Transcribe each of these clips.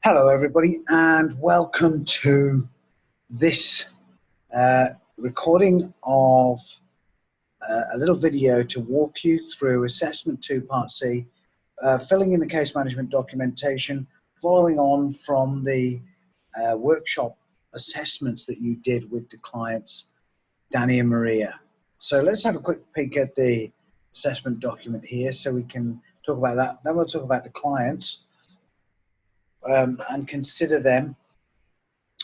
Hello everybody and welcome to this recording of a little video to walk you through Assessment 2 Part C, filling in the case management documentation, following on from the workshop assessments that you did with the clients, Danny and Maria. So let's have a quick peek at the assessment document here so we can talk about that. Then we'll talk about the clients. And consider them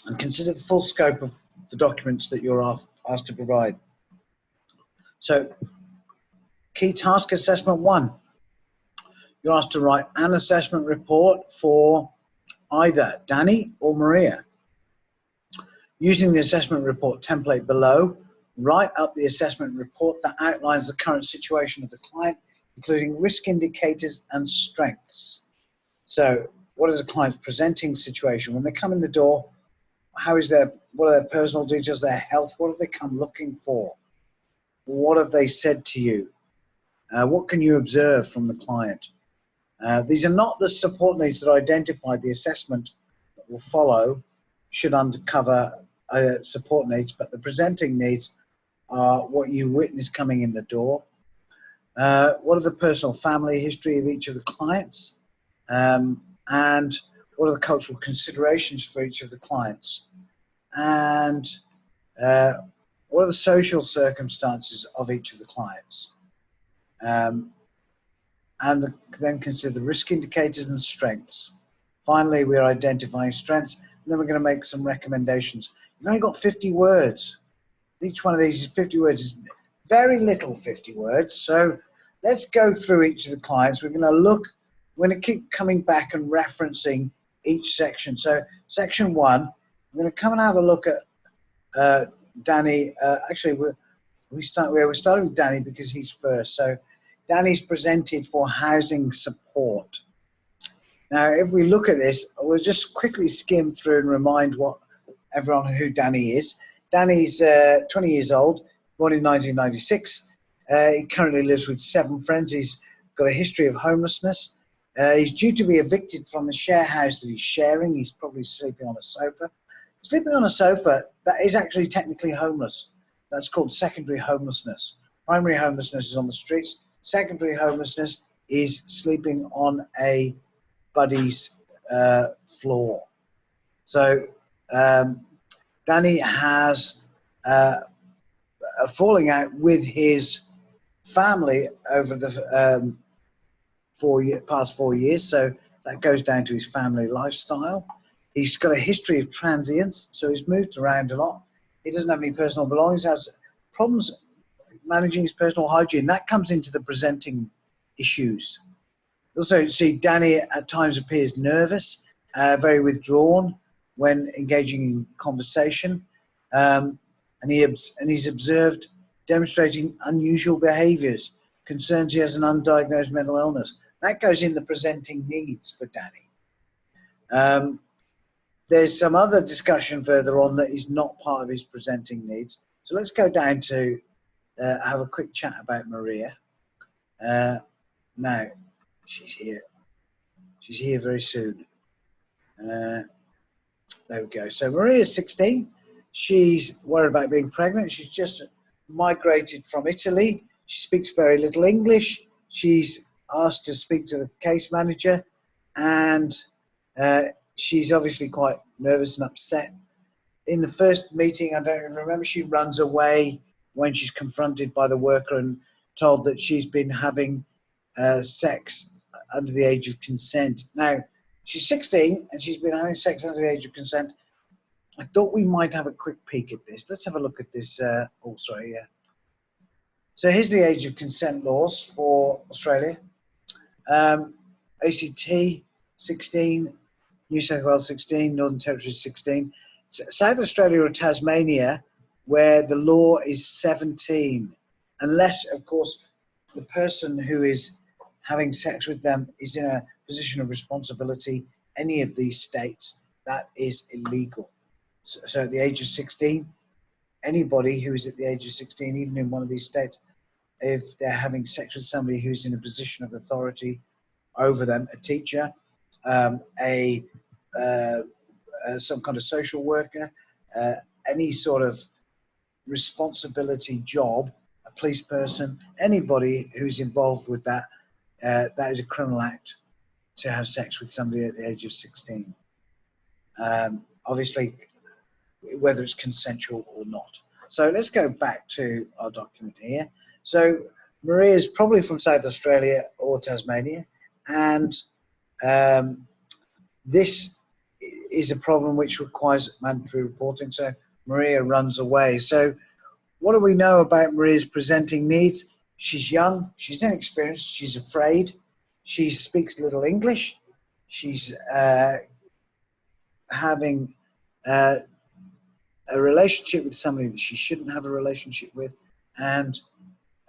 and consider the full scope of the documents that you're asked to provide. So, key task assessment 1. You're asked to write an assessment report for either Danny or Maria. Using the assessment report template below, write up the assessment report that outlines the current situation of the client, including risk indicators and strengths. So, what is the client's presenting situation? When they come in the door, what are their personal details, their health? What have they come looking for? What have they said to you? What can you observe from the client? These are not the support needs that are identified. The assessment that will follow should uncover support needs, but the presenting needs are what you witness coming in the door. What are the personal family history of each of the clients? And what are the cultural considerations for each of the clients? And what are the social circumstances of each of the clients? Then consider the risk indicators and strengths. Finally, we're identifying strengths, and then we're going to make some recommendations. You've only got 50 words. Each one of these is 50 words. It's very little 50 words. So let's go through each of the clients. We're going to keep coming back and referencing each section. So section 1, I'm going to come and have a look at Danny. Actually, we're starting with Danny because he's first. So Danny's presented for housing support. Now, if we look at this, we'll just quickly skim through and remind everyone who Danny is. Danny's 20 years old, born in 1996. He currently lives with 7 friends. He's got a history of homelessness. He's due to be evicted from the share house that he's sharing. He's probably sleeping on a sofa. Sleeping on a sofa, that is actually technically homeless. That's called secondary homelessness. Primary homelessness is on the streets. Secondary homelessness is sleeping on a buddy's floor. So Danny has a falling out with his family over the past 4 years, so that goes down to his family lifestyle. He's got a history of transience, so he's moved around a lot. He doesn't have any personal belongings, has problems managing his personal hygiene. That comes into the presenting issues. Also, see Danny at times appears nervous, very withdrawn when engaging in conversation, and he's observed demonstrating unusual behaviours, concerns he has an undiagnosed mental illness. That goes in the presenting needs for Danny. There's some other discussion further on that is not part of his presenting needs. So let's go down to have a quick chat about Maria. Now, she's here. She's here very soon. There we go. So Maria's 16. She's worried about being pregnant. She's just migrated from Italy. She speaks very little English. She's asked to speak to the case manager, and she's obviously quite nervous and upset. In the first meeting, I don't even remember, she runs away when she's confronted by the worker and told that she's been having sex under the age of consent. Now, she's 16 and she's been having sex under the age of consent. I thought we might have a quick peek at this. Let's have a look at this. So here's the age of consent laws for Australia. ACT 16, New South Wales 16, Northern Territory 16. South Australia or Tasmania, where the law is 17, unless, of course, the person who is having sex with them is in a position of responsibility. Any of these states, that is illegal. So at the age of 16, anybody who is at the age of 16, even in one of these states, if they're having sex with somebody who's in a position of authority over them, a teacher, a some kind of social worker, any sort of responsibility job, a police person, anybody who's involved with that, that is a criminal act to have sex with somebody at the age of 16. Obviously, whether it's consensual or not. So let's go back to our document here. So Maria is probably from South Australia or Tasmania, and this is a problem which requires mandatory reporting. So Maria runs away. So what do we know about Maria's presenting needs? She's young, she's inexperienced, she's afraid, she speaks little English, she's having a relationship with somebody that she shouldn't have a relationship with, and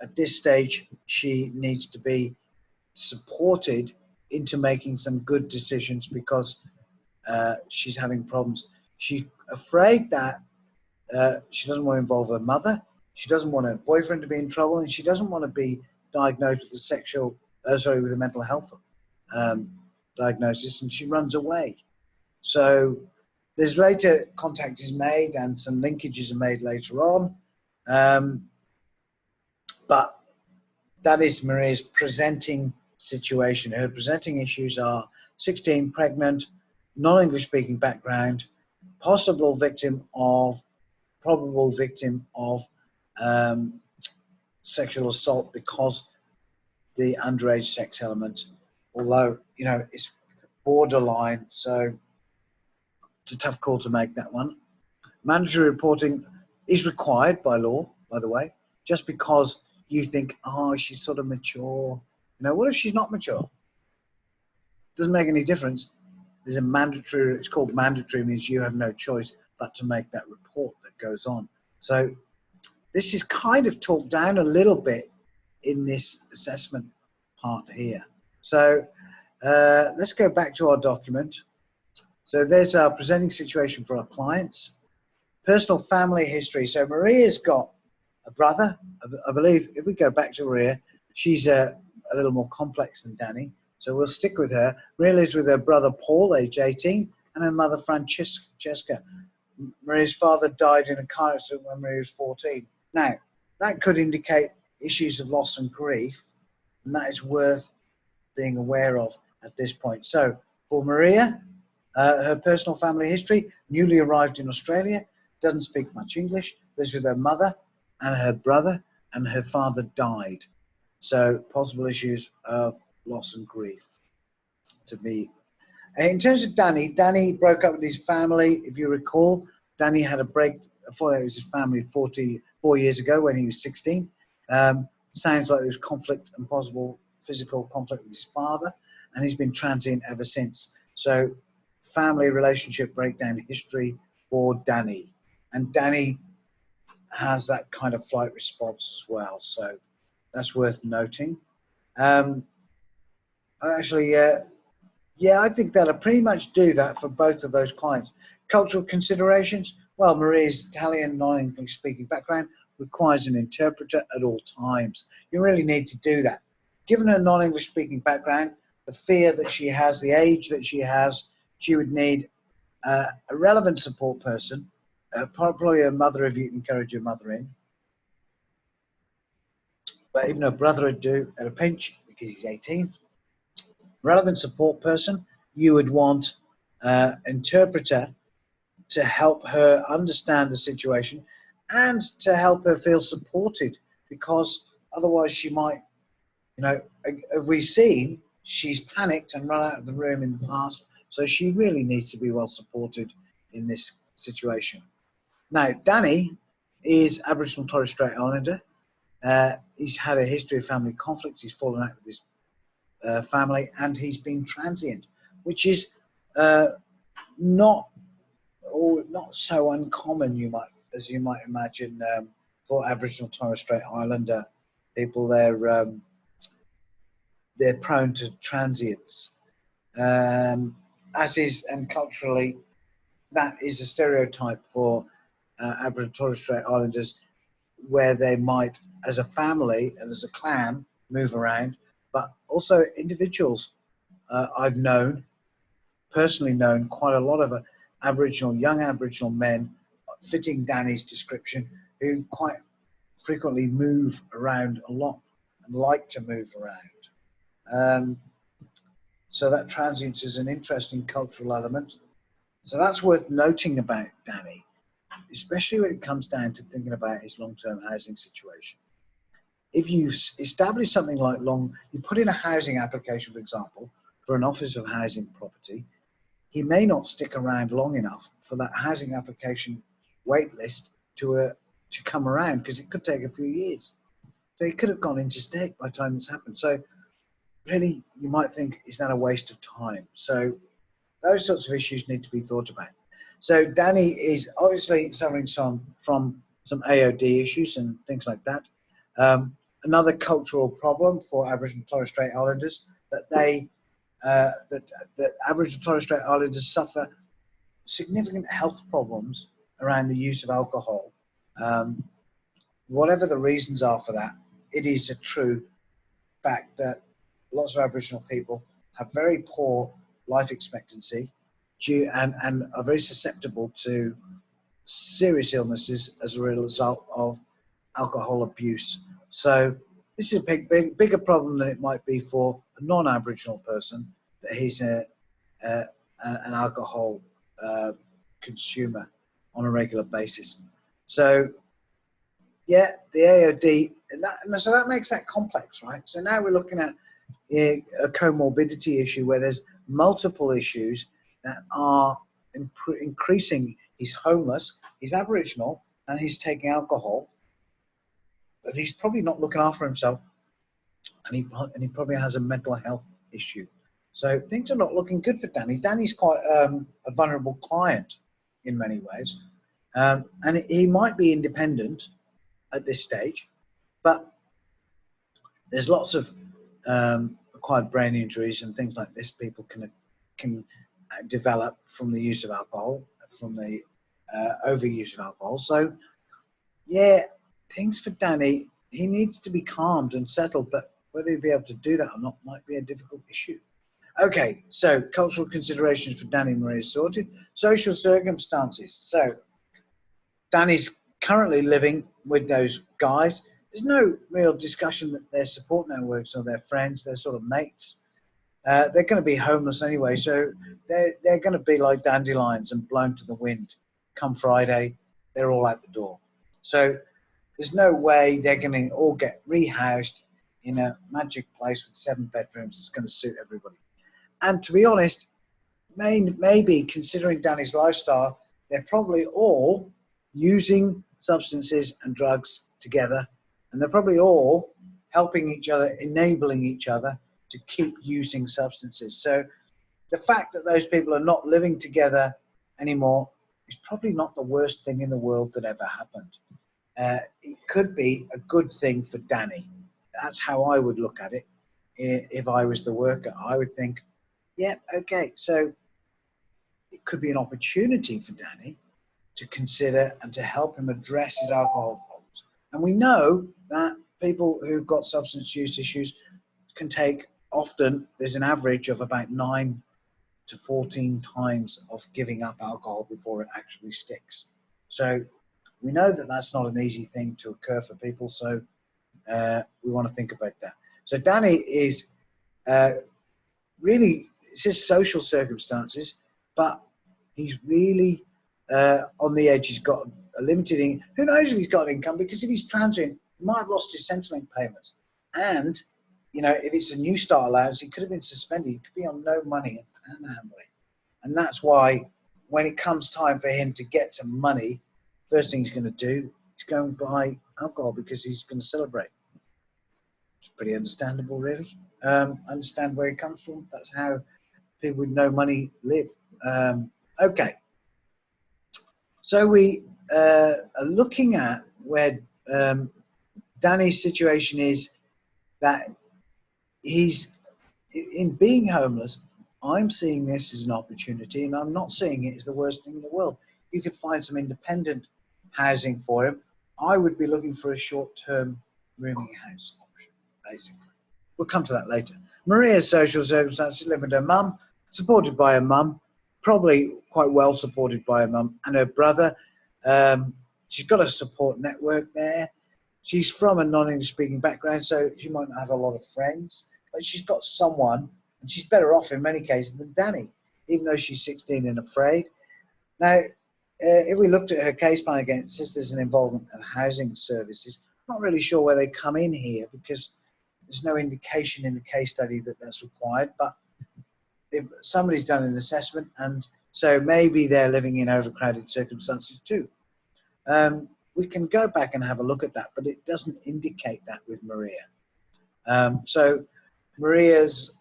at this stage she needs to be supported into making some good decisions because she's having problems. She's afraid that she doesn't want to involve her mother, she doesn't want her boyfriend to be in trouble, and she doesn't want to be diagnosed with a mental health diagnosis, and she runs away. So there's later contact is made and some linkages are made later on. But that is Maria's presenting situation. Her presenting issues are 16, pregnant, non-English speaking background, probable victim of sexual assault because the underage sex element, although, you know, it's borderline, so it's a tough call to make, that one. Mandatory reporting is required by law, by the way, just because you think, oh, she's sort of mature. You know, what if she's not mature? Doesn't make any difference. There's a mandatory, it's called mandatory, means you have no choice but to make that report that goes on. So this is kind of talked down a little bit in this assessment part here. So let's go back to our document. So there's our presenting situation for our clients. Personal family history. So Maria's got a brother. I believe if we go back to Maria, she's a little more complex than Danny. So we'll stick with her. Maria lives with her brother Paul, age 18, and her mother Francesca. Maria's father died in a car accident when Maria was 14. Now, that could indicate issues of loss and grief, and that is worth being aware of at this point. So for Maria, her personal family history, newly arrived in Australia, doesn't speak much English, lives with her mother and her brother, and her father died. So possible issues of loss and grief to be. In terms of Danny broke up with his family. If you recall, Danny had a break with his family 44 years ago when he was 16. Sounds like there was conflict and possible physical conflict with his father, and he's been transient ever since. So family relationship breakdown history for Danny. And Danny has that kind of flight response as well. So that's worth noting. Actually, yeah, I think that'll pretty much do that for both of those clients. Cultural considerations. Well, Maria's Italian non-English speaking background requires an interpreter at all times. You really need to do that. Given her non-English speaking background, the fear that she has, the age that she has, she would need a relevant support person, probably a mother if you can encourage your mother in. But even her brother would do at a pinch because he's 18. Relevant support person, you would want an interpreter to help her understand the situation and to help her feel supported, because otherwise she might, you know, as we've seen, she's panicked and run out of the room in the past, so she really needs to be well supported in this situation. Now, Danny is Aboriginal and Torres Strait Islander. He's had a history of family conflict. He's fallen out with his family, and he's been transient, which is not so uncommon, as you might imagine, for Aboriginal Torres Strait Islander people. They're prone to transients, as is, and culturally, that is a stereotype for Aboriginal Torres Strait Islanders, where they might, as a family and as a clan, move around, but also individuals I've known personally known quite a lot of young Aboriginal men fitting Danny's description who quite frequently move around a lot and like to move around. So that transience is an interesting cultural element. So that's worth noting about Danny, especially when it comes down to thinking about his long-term housing situation. If you establish something like you put in a housing application, for example, for an Office of Housing Property, he may not stick around long enough for that housing application wait list to come around, because it could take a few years. So he could have gone interstate by the time this happened. So really, you might think, is that a waste of time? So those sorts of issues need to be thought about. So Danny is obviously suffering from some AOD issues and things like that. Another cultural problem for Aboriginal and Torres Strait Islanders that that Aboriginal and Torres Strait Islanders suffer significant health problems around the use of alcohol. Whatever the reasons are for that, it is a true fact that lots of Aboriginal people have very poor life expectancy and are very susceptible to serious illnesses as a result of alcohol abuse. So this is a bigger problem than it might be for a non-Aboriginal person, that he's an alcohol consumer on a regular basis. So yeah, the AOD, so that makes that complex, right? So now we're looking at a comorbidity issue where there's multiple issues that are increasing. He's homeless, he's Aboriginal, and he's taking alcohol, but he's probably not looking after himself, and he probably has a mental health issue. So things are not looking good for Danny. Danny's quite a vulnerable client in many ways, and he might be independent at this stage, but there's lots of acquired brain injuries and things like this people can develop from the use of alcohol, from the overuse of alcohol. So yeah, things for Danny, he needs to be calmed and settled, but whether he'll be able to do that or not might be a difficult issue. Okay, so cultural considerations for Danny and Maria sorted. Social circumstances. So Danny's currently living with those guys. There's no real discussion that their support networks or their friends, their sort of mates, they're going to be homeless anyway. So they're going to be like dandelions and blown to the wind. Come Friday, they're all out the door. So there's no way they're going to all get rehoused in a magic place with 7 bedrooms that's going to suit everybody. And to be honest, maybe considering Danny's lifestyle, they're probably all using substances and drugs together, and they're probably all helping each other, enabling each other to keep using substances. So the fact that those people are not living together anymore is probably not the worst thing in the world that ever happened. It could be a good thing for Danny. That's how I would look at it. If I was the worker, I would think, yeah, okay, so it could be an opportunity for Danny to consider and to help him address his alcohol problems. And we know that people who've got substance use issues can take, often there's an average of about 9 to 14 times of giving up alcohol before it actually sticks. So we know that that's not an easy thing to occur for people, so we want to think about that. So Danny is really, it's his social circumstances, but he's really on the edge. He's got a limited income. Who knows if he's got an income, because if he's transient, he might have lost his Centrelink payments. And, you know, if it's a New Start allowance, he could have been suspended. He could be on no money and panhandling. And that's why when it comes time for him to get some money, first thing he's going to do is go and buy alcohol because he's going to celebrate. It's pretty understandable, really. Understand where he comes from. That's how people with no money live. Okay. So we are looking at where Danny's situation is, that he's in being homeless. I'm seeing this as an opportunity, and I'm not seeing it as the worst thing in the world. You could find some independent housing for him. I would be looking for a short-term rooming house option, basically. We'll come to that later. Maria's social circumstances: living with her mum, supported by her mum, probably quite well supported by her mum and her brother. She's got a support network there. She's from a non-English speaking background, so she might not have a lot of friends, but she's got someone, and she's better off in many cases than Danny, even though she's 16 and afraid. Now, if we looked at her case plan again, it says there's an involvement of housing services. I'm not really sure where they come in here because there's no indication in the case study that that's required, but if somebody's done an assessment, and so maybe they're living in overcrowded circumstances too. We can go back and have a look at that, but it doesn't indicate that with Maria. So Maria's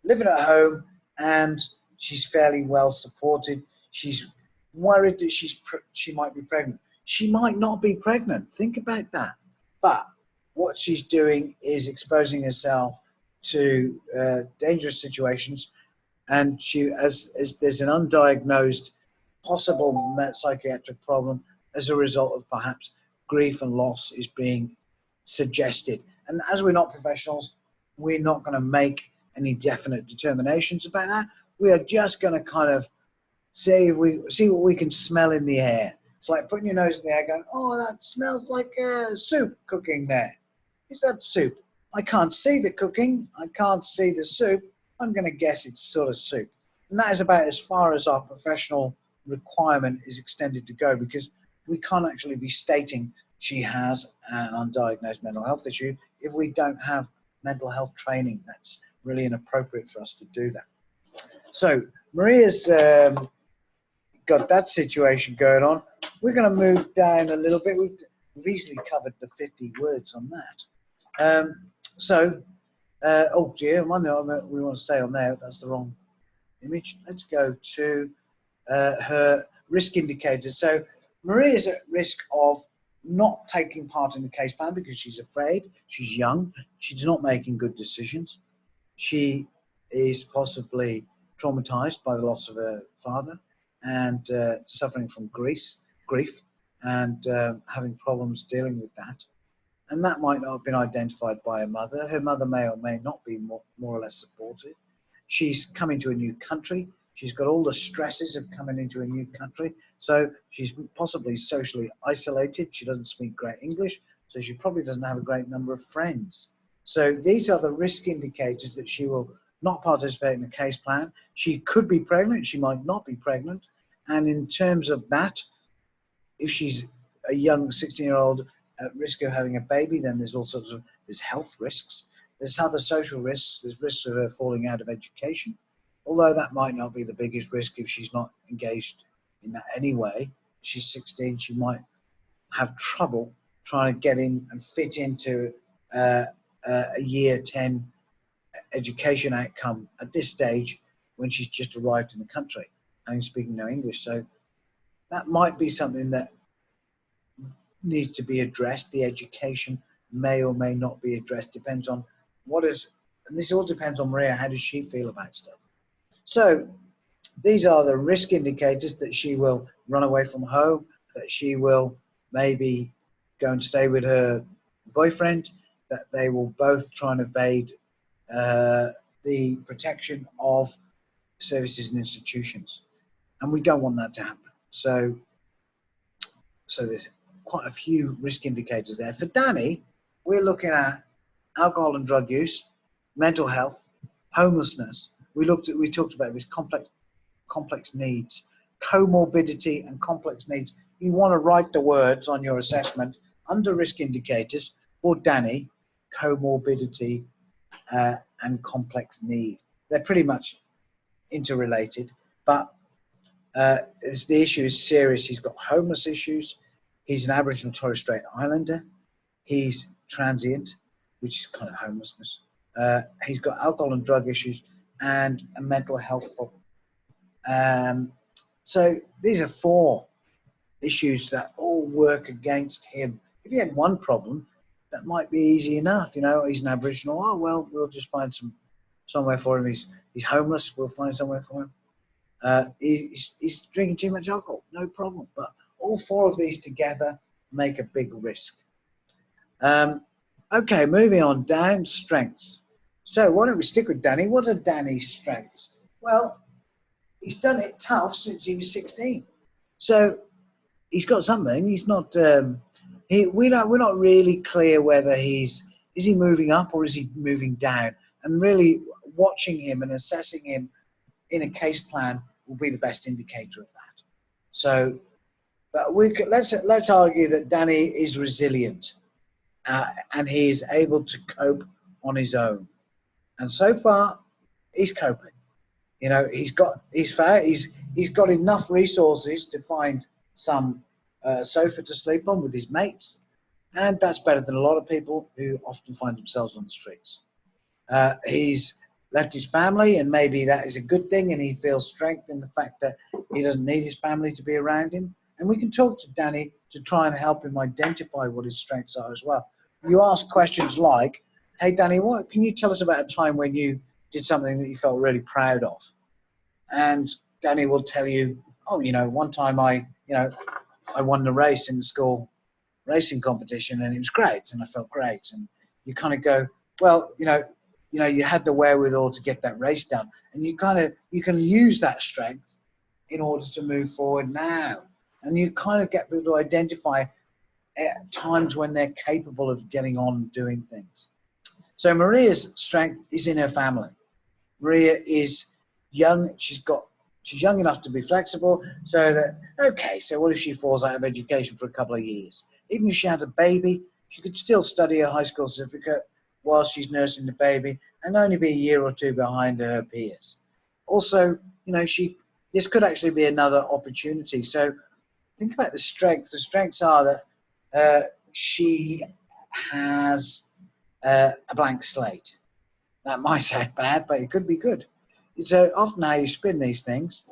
living at home and she's fairly well supported. She's worried that she might be pregnant. She might not be pregnant. Think about that. But what she's doing is exposing herself to dangerous situations, and as there's an undiagnosed possible psychiatric problem as a result of perhaps grief and loss is being suggested. And as we're not professionals, we're not going to make any definite determinations about that. We are just going to kind of see what we can smell in the air. It's like putting your nose in the air going, oh, that smells like soup cooking there. Is that soup? I can't see the cooking. I can't see the soup. I'm going to guess it's sort of soup. And that is about as far as our professional requirement is extended to go, because we can't actually be stating she has an undiagnosed mental health issue if we don't have mental health training. That's really inappropriate for us to do that. So Maria's got that situation going on. We're going to move down a little bit. We've easily covered the 50 words on that. Oh dear, we want to stay on there. That's the wrong image. Let's go to her risk indicators. So Maria is at risk of not taking part in the case plan because she's afraid, she's young, she's not making good decisions. She is possibly traumatized by the loss of her father and suffering from grief and having problems dealing with that. And that might not have been identified by her mother. Her mother may or may not be more or less supportive. She's coming to a new country. She's got all the stresses of coming into a new country. So she's possibly socially isolated. She doesn't speak great English, so she probably doesn't have a great number of friends. So these are the risk indicators that she will not participate in the case plan. She could be pregnant. She might not be pregnant. And in terms of that, if she's a young 16-year-old at risk of having a baby, then there's all sorts of, there's health risks. There's other social risks. There's risks of her falling out of education, although that might not be the biggest risk if she's not engaged in that anyway. She's 16, she might have trouble trying to get in and fit into a year 10 education outcome at this stage when she's just arrived in the country and speaking no English. So that might be something that needs to be addressed. The education may or may not be addressed, depends on what is, and this all depends on Maria, how does she feel about stuff. So these are the risk indicators: that she will run away from home, that she will maybe go and stay with her boyfriend, that they will both try and evade the protection of services and institutions. And we don't want that to happen. So there's quite a few risk indicators there. For Danny, we're looking at alcohol and drug use, mental health, homelessness. We talked about this complex needs, comorbidity and complex needs. You want to write the words on your assessment under risk indicators for Danny: comorbidity and complex need. They're pretty much interrelated, but the issue is serious. He's got homeless issues. He's an Aboriginal Torres Strait Islander. He's transient, which is kind of homelessness. He's got alcohol and drug issues and a mental health problem. So these are 4 issues that all work against him. If he had one problem, that might be easy enough. You know, he's an Aboriginal. Oh, well, we'll just find somewhere for him. He's homeless. We'll find somewhere for him. He's drinking too much alcohol. No problem. But all 4 of these together make a big risk. Okay, moving on down, strengths. So why don't we stick with Danny? What are Danny's strengths? Well, he's done it tough since he was 16. So he's got something. He's not. We're not really clear whether is he moving up or is he moving down. And really, watching him and assessing him in a case plan will be the best indicator of that. So, but let's argue that Danny is resilient and he is able to cope on his own. And so far, he's coping. You know, he's got enough resources to find some sofa to sleep on with his mates, and that's better than a lot of people who often find themselves on the streets. He's left his family, and maybe that is a good thing, and he feels strength in the fact that he doesn't need his family to be around him. And we can talk to Danny to try and help him identify what his strengths are as well. You ask questions like, "Hey, Danny, what can you tell us about a time when you did something that you felt really proud of?" And Danny will tell you, "Oh, one time I won the race in the school racing competition, and it was great, and I felt great." And you kind of go, "Well, you had the wherewithal to get that race done," and you can use that strength in order to move forward now. And you kind of get people to identify times when they're capable of getting on and doing things. So Maria's strength is in her family. Maria is young. She's young enough to be flexible, so that, okay, so what if she falls out of education for a couple of years? Even if she had a baby, she could still study a high school certificate while she's nursing the baby and only be a year or two behind her peers. Also, this could actually be another opportunity. So think about the strengths. The strengths are that she has a blank slate. That might sound bad, but it could be good. It's often how you spin these things.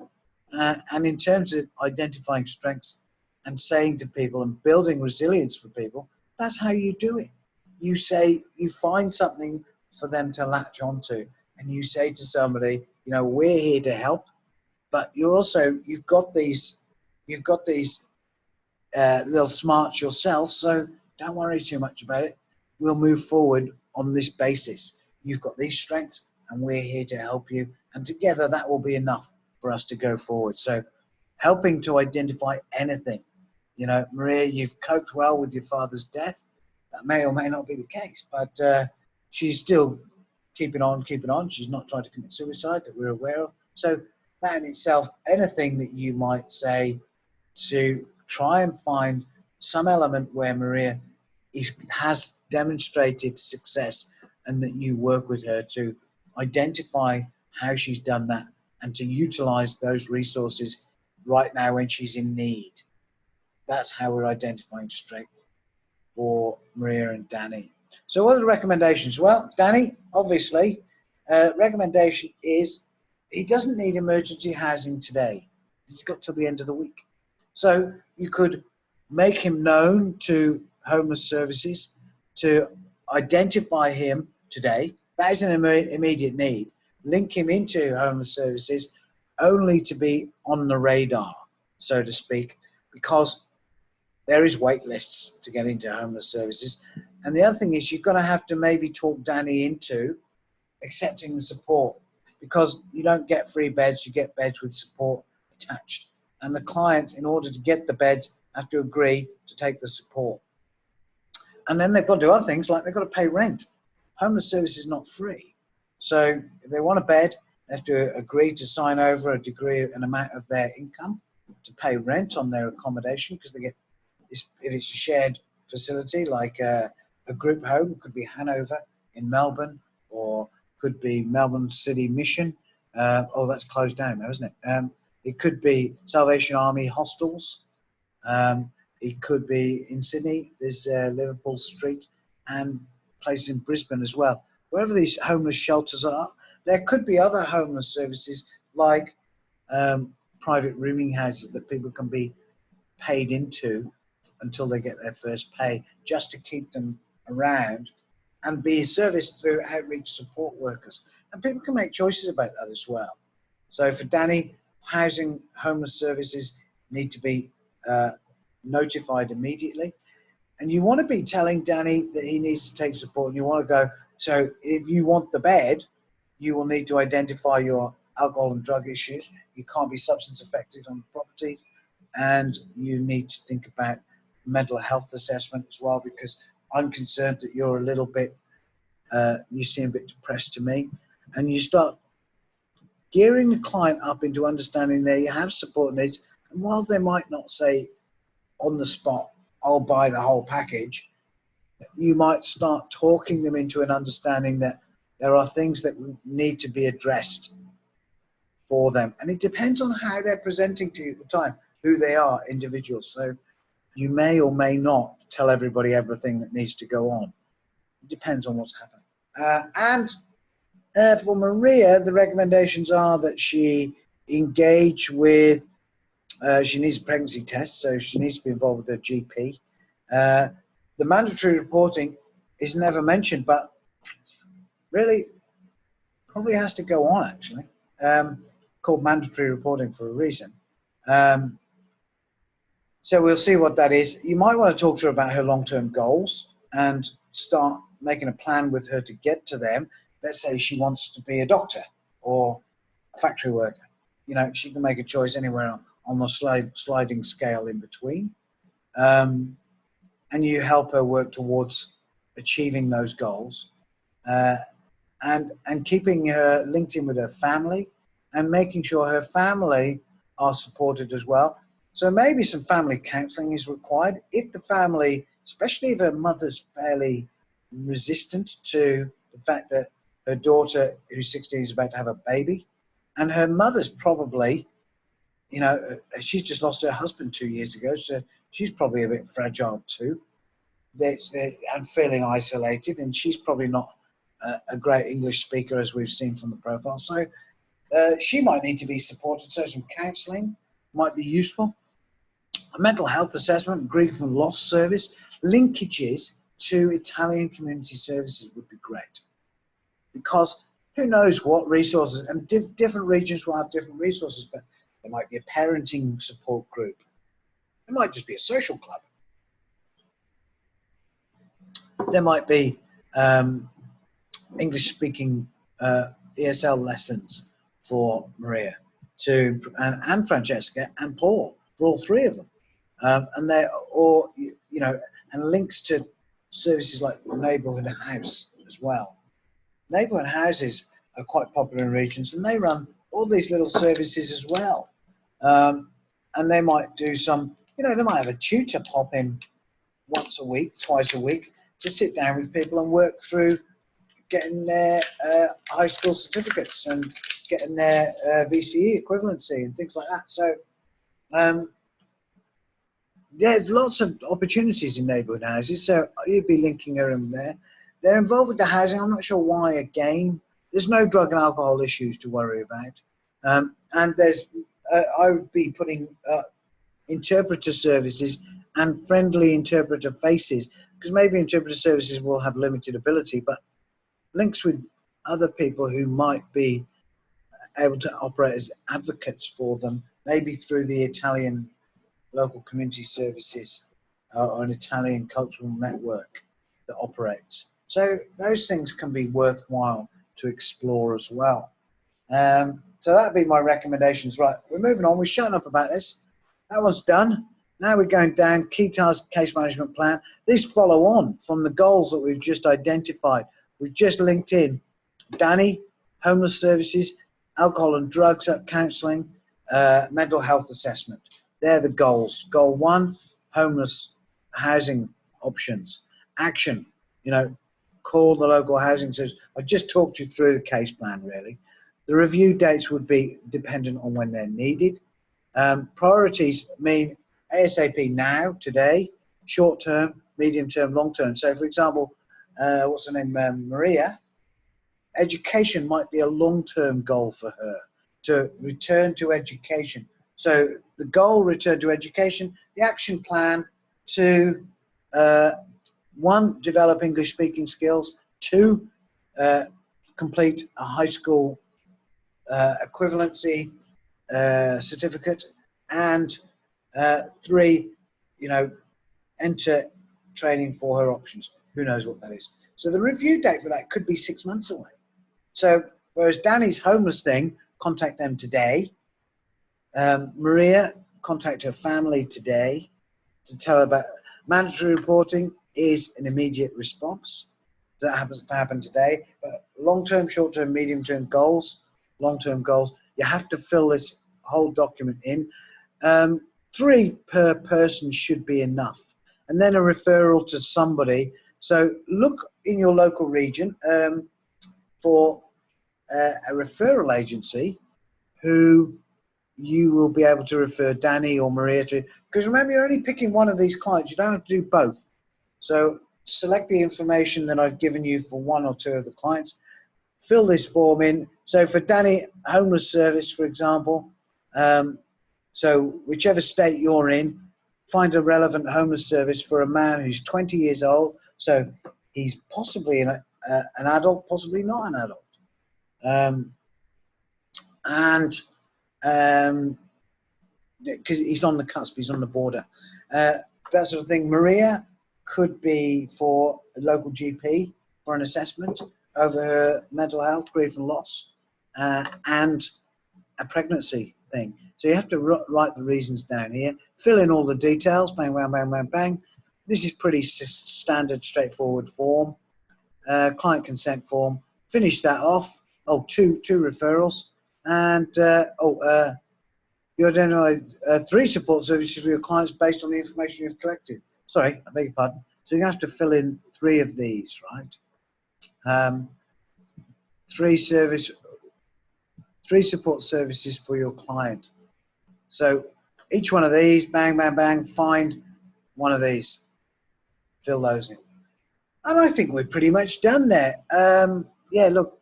And in terms of identifying strengths and saying to people and building resilience for people, that's how you do it. You find something for them to latch onto, and you say to somebody, we're here to help, but you've got these little smarts yourself, so don't worry too much about it. We'll move forward on this basis. You've got these strengths, and we're here to help you, and together that will be enough for us to go forward. So helping to identify anything. Maria, you've coped well with your father's death. That may or may not be the case, but she's still keeping on. She's not trying to commit suicide that we're aware of. So that in itself, anything that you might say to try and find some element where Maria has demonstrated success, and that you work with her to identify how she's done that and to utilize those resources right now when she's in need. That's how we're identifying strength for Maria and Danny. So what are the recommendations? Well, Danny, obviously, recommendation is he doesn't need emergency housing today. He's got till the end of the week. So you could make him known to homeless services to identify him today. That is an immediate need. Link him into homeless services only to be on the radar, so to speak, because there is wait lists to get into homeless services. And the other thing is you're going to have to maybe talk Danny into accepting the support, because you don't get free beds, you get beds with support attached. And the clients, in order to get the beds, have to agree to take the support. And then they've got to do other things, like they've got to pay rent. Homeless service is not free. So if they want a bed, they have to agree to sign over an amount of their income to pay rent on their accommodation, because they get, if it's a shared facility, like a group home, could be Hanover in Melbourne, or could be Melbourne City Mission. That's closed down now, isn't it? It could be Salvation Army hostels. It could be in Sydney. There's Liverpool Street, and places in Brisbane as well. Wherever these homeless shelters are, there could be other homeless services like private rooming houses that people can be paid into until they get their first pay, just to keep them around and be serviced through outreach support workers. And people can make choices about that as well. So for Danny, homeless services need to be notified immediately. And you want to be telling Danny that he needs to take support, and you want to go, so if you want the bed, you will need to identify your alcohol and drug issues. You can't be substance affected on property, and you need to think about mental health assessment as well, because I'm concerned that you're a little bit, you seem a bit depressed to me, and you start gearing the client up into understanding that you have support needs, and while they might not say on the spot, I'll buy the whole package, you might start talking them into an understanding that there are things that need to be addressed for them. And it depends on how they're presenting to you at the time, who they are, individuals. So you may or may not tell everybody everything that needs to go on. It depends on what's happening. For Maria, the recommendations are that she engage with, she needs a pregnancy test, so she needs to be involved with her GP. The mandatory reporting is never mentioned, but really probably has to go on, actually. Called mandatory reporting for a reason. So we'll see what that is. You might want to talk to her about her long-term goals and start making a plan with her to get to them. Let's say she wants to be a doctor or a factory worker. You know, she can make a choice anywhere on the sliding scale in between. And you help her work towards achieving those goals. And keeping her linked in with her family and making sure her family are supported as well. So maybe some family counselling is required if the family, especially if her mother's fairly resistant to the fact that her daughter, who's 16, is about to have a baby, and her mother's probably, you know, she's just lost her husband 2 years ago, so she's probably a bit fragile too. And feeling isolated, and she's probably not a great English speaker, as we've seen from the profile. So she might need to be supported. So some counselling might be useful. A mental health assessment, grief and loss service, linkages to Italian community services would be great. Because who knows what resources, and different regions will have different resources, but there might be a parenting support group. It might just be a social club. There might be English-speaking ESL lessons for Maria and Francesca and Paul, for all three of them, and links to services like the neighbourhood house as well. Neighbourhood houses are quite popular in regions, and they run all these little services as well. And they might do some, they might have a tutor pop in once a week, twice a week, to sit down with people and work through getting their high school certificates and getting their VCE equivalency and things like that. So there's lots of opportunities in neighbourhood houses, so you'd be linking her in there. They're involved with the housing. I'm not sure why. Again, there's no drug and alcohol issues to worry about. And there's, I would be putting interpreter services and friendly interpreter faces, because maybe interpreter services will have limited ability, but links with other people who might be able to operate as advocates for them, maybe through the Italian local community services or an Italian cultural network that operates. So those things can be worthwhile to explore as well. So that'd be my recommendations. Right, we're moving on. We're shutting up about this. That one's done. Now we're going down key task case management plan. These follow on from the goals that we've just identified. We've just linked in Danny, homeless services, alcohol and drugs counselling, mental health assessment. They're the goals. Goal 1, homeless housing options. Action, call the local housing service. I just talked you through the case plan, really. The review dates would be dependent on when they're needed. Priorities mean ASAP now, today, short term, medium term, long term. So, for example, what's her name, Maria, education might be a long-term goal for her, to return to education. So the goal, return to education, the action plan to, 1, develop English speaking skills, 2, complete a high school equivalency certificate, and 3, enter training for her options. Who knows what that is? So the review date for that could be 6 months away. So whereas Danny's homeless thing contact them today. Maria, contact her family today to tell her about mandatory reporting is an immediate response. That happens to happen today. But long-term, short-term, medium-term goals, long-term goals, you have to fill this whole document in. 3 per person should be enough. And then a referral to somebody. So look in your local region for a referral agency who you will be able to refer Danny or Maria to. Because remember, you're only picking one of these clients. You don't have to do both. So select the information that I've given you for 1 or 2 of the clients. Fill this form in. So for Danny, homeless service, for example, so whichever state you're in, find a relevant homeless service for a man who's 20 years old. So he's possibly an adult, possibly not an adult. Because he's on the cusp, he's on the border. That sort of thing. Maria could be for a local GP for an assessment over her mental health, grief and loss, and a pregnancy thing. So you have to write the reasons down here, fill in all the details, bang, bang, bang, bang, bang. This is pretty standard, straightforward form. Client consent form. Finish that off. Oh, two referrals. And you identify 3 support services for your clients based on the information you've collected. Sorry, I beg your pardon. So you're going to have to fill in 3 of these, right? 3 support services for your client. So each one of these, bang, bang, bang, find one of these. Fill those in. And I think we're pretty much done there. Yeah, look,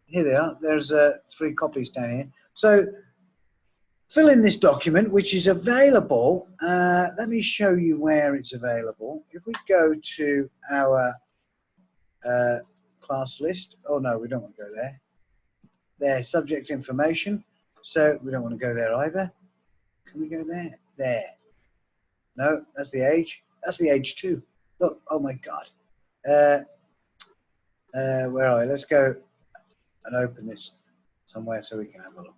here they are. There's 3 copies down here. So fill in this document, which is available. Let me show you where it's available. If we go to our class list. Oh, no, we don't want to go there. There, subject information. So we don't want to go there either. Can we go there? There. No, that's the age. That's the age 2. Look, oh my God. Where are we? Let's go and open this somewhere so we can have a look.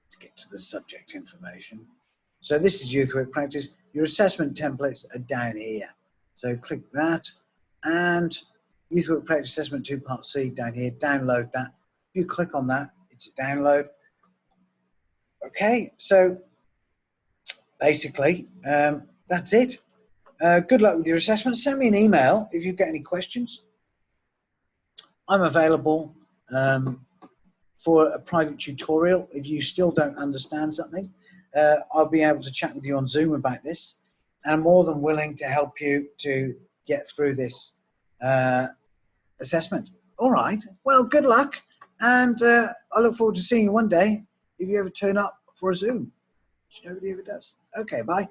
Let's get to the subject information. So this is youth work practice. Your assessment templates are down here. So click that, and youth work practice assessment 2 part C down here. Download that. If you click on that, it's a download. Okay, so basically that's it. Good luck with your assessment. Send me an email if you've got any questions. I'm available for a private tutorial. If you still don't understand something, I'll be able to chat with you on Zoom about this. And I'm more than willing to help you to get through this assessment. All right, well, good luck. And I look forward to seeing you one day if you ever turn up for a Zoom, which nobody ever does. Okay, bye.